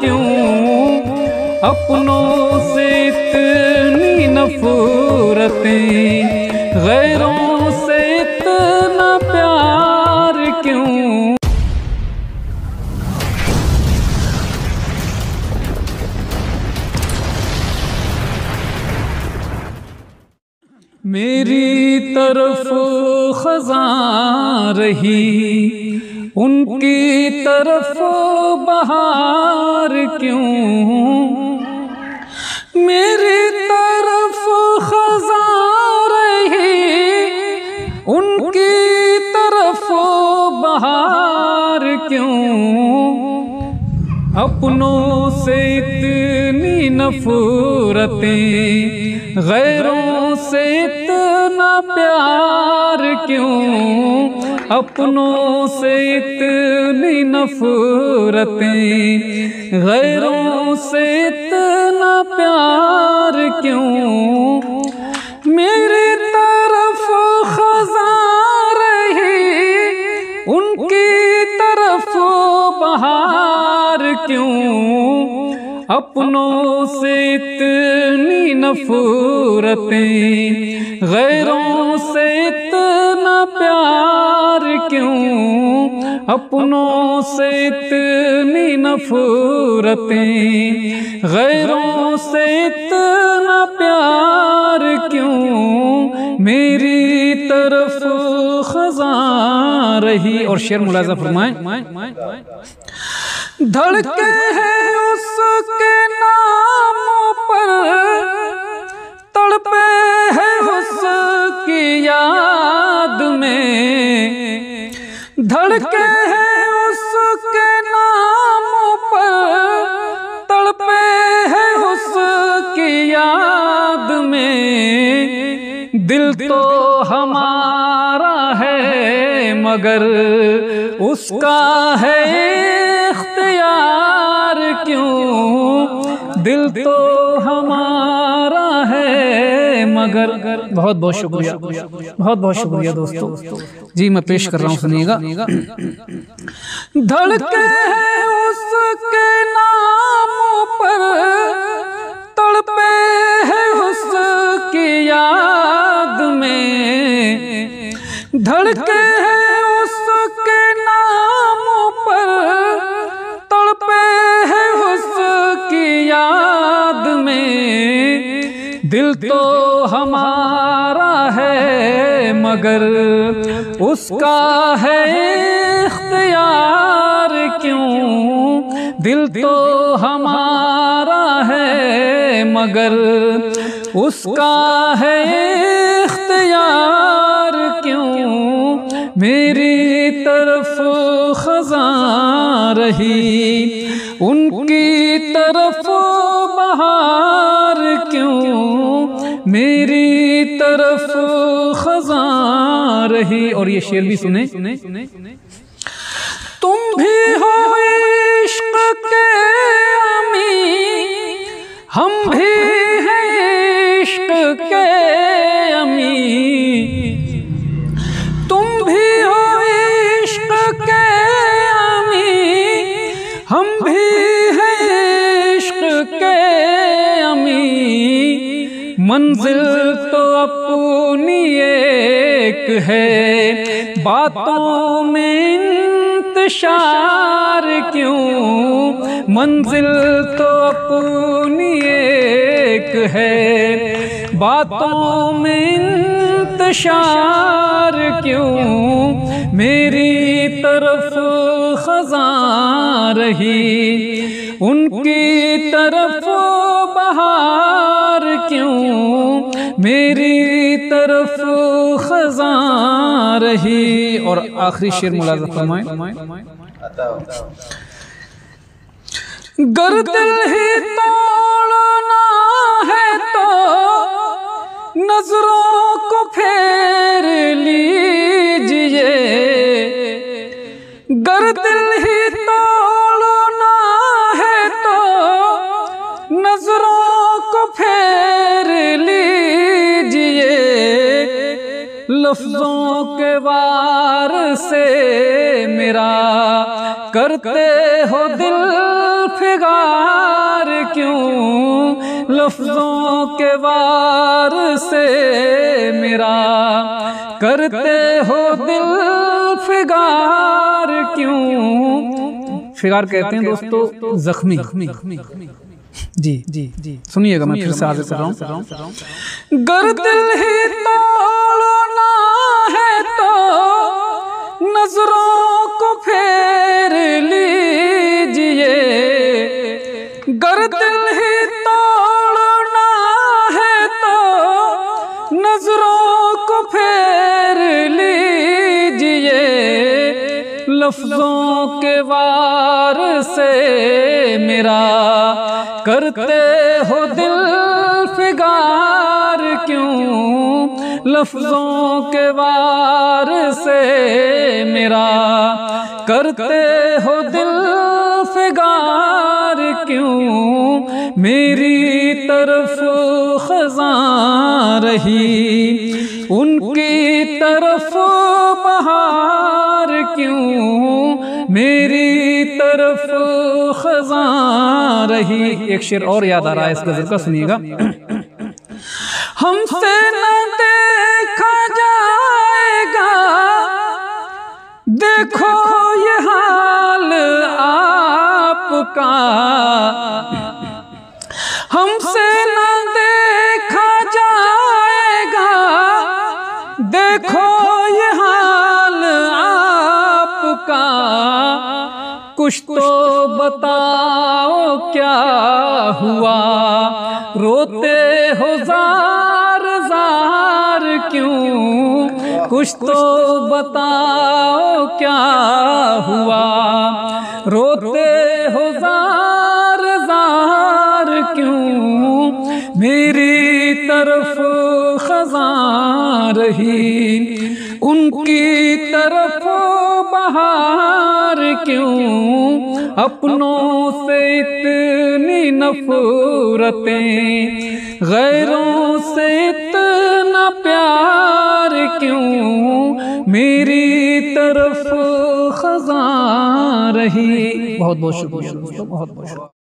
क्यों, अपनों से इतनी नफरतें, गैरों से इतना प्यार क्यों। मेरी तरफ खज़ां रही, उनकी तरफ बहार क्यों। मेरी तरफ खज़ां रही, उनकी तरफ बहार क्यों। अपनों से इतनी नफरतें, गैरों से इतना प्यार क्यों। अपनों से इतनी नफरतें, गैरों से इतना प्यार क्यों। मेरी तरफ खज़ां रही, उनकी तरफ बहार क्यों। अपनों से इतनी नफरतें, गैरों से इतना प्यार क्यों। अपनों से इतनी नफरतें, गैरों से इतना प्यार क्यों। मेरी तरफ खज़ां रही। और शेर मुलाज़ा फरमाएं। धड़के हैं उसके नामों पर, तड़पे हैं उसकी याद में। धड़के हैं उसके नामों पर, तड़पे हैं उसकी याद में। दिल तो हमारा है मगर उसका है इख्तियार क्यों। दिल तो हमारा है मगर। बहुत बहुत शुक्रिया, बहुत बहुत शुक्रिया दोस्तों जी। मैं पेश कर रहा हूँ, सुनिएगा। धड़के हैं उसके नामों पर, तड़पे हैं उसकी याद में। धड़के हैं उसके नामों पर, तड़पे हैं उसकी याद में। दिल तो हमारा है मगर उसका है इख्तियार क्यों। दिल तो हमारा है मगर उसका है इख्तियार क्यों। मेरी तरफ खज़ां रही, उनकी तरफ बहार क्यों। मेरी तरफ खज़ां रही। और ये शेर भी सुने। तुम भी हो इश्क के अमीर, हम भी हैं इश्क के अमीर। तुम भी हो इश्क के अमीर, हम भी हैं इश्क के अमीर। मंजिल तो अपनी एक है, बातों में इंतशार क्यों। मंजिल तो अपनी एक है, बातों में इंतशार क्यों। मेरी तरफ खज़ां रही, उनकी तरफ बहार क्यों। मेरी तरफ खज़ां रही। और आखिरी शेर मुलाज़ा फरमाएं। गर दिल ही तोड़ना है तो नजरों को फेर लीजिए। गर दिल ही तोड़ना है तो नजरों को फेर लीजिए। लफ्जों के वार से मेरा करते हो दिल फिगार क्यों, लफ्जों के वार से मेरा करते हो दिल फिगार क्यों। फिगार कहते हैं दोस्तों जख्मी। जी जी जी सुनिएगा, मैं फिर से आगे कर रहा हूँ। गर दिल ही तोड़ना है तो नजरों को फेर लीजिए, गर दिल ही तोड़ना है तो नजरों को फेर लीजिए, लफ्जों के वार से मेरा करते हो दिल फिगार क्यों, लफ्जों के वार से मेरा करते हो दिल फिगार क्यों। मेरी तरफ खज़ां रही उनकी तरफ बहार क्यों, मेरी तरफ खज़ां रही। एक शेर और याद आ रहा है इस गज़ल का, सुनिएगा। हमसे न देखा जाएगा देखो ये हाल आपका, हमसे न देखा जाएगा देखो ये हाल आपका, कुछ तो बताओ क्या हुआ, रोते हो जार जार क्यों, कुछ तो बताओ क्या हुआ, रोते हो जार जार क्यों। मेरी तरफ खज़ां रही उनकी तरफ बहार क्यों, अपनों से इतनी नफरतें गैरों से इतना प्यार क्यों, मेरी तरफ खज़ां रही। बहुत बहुत शुक्रिया दोस्तों, बहुत बहुत शुक्रिया।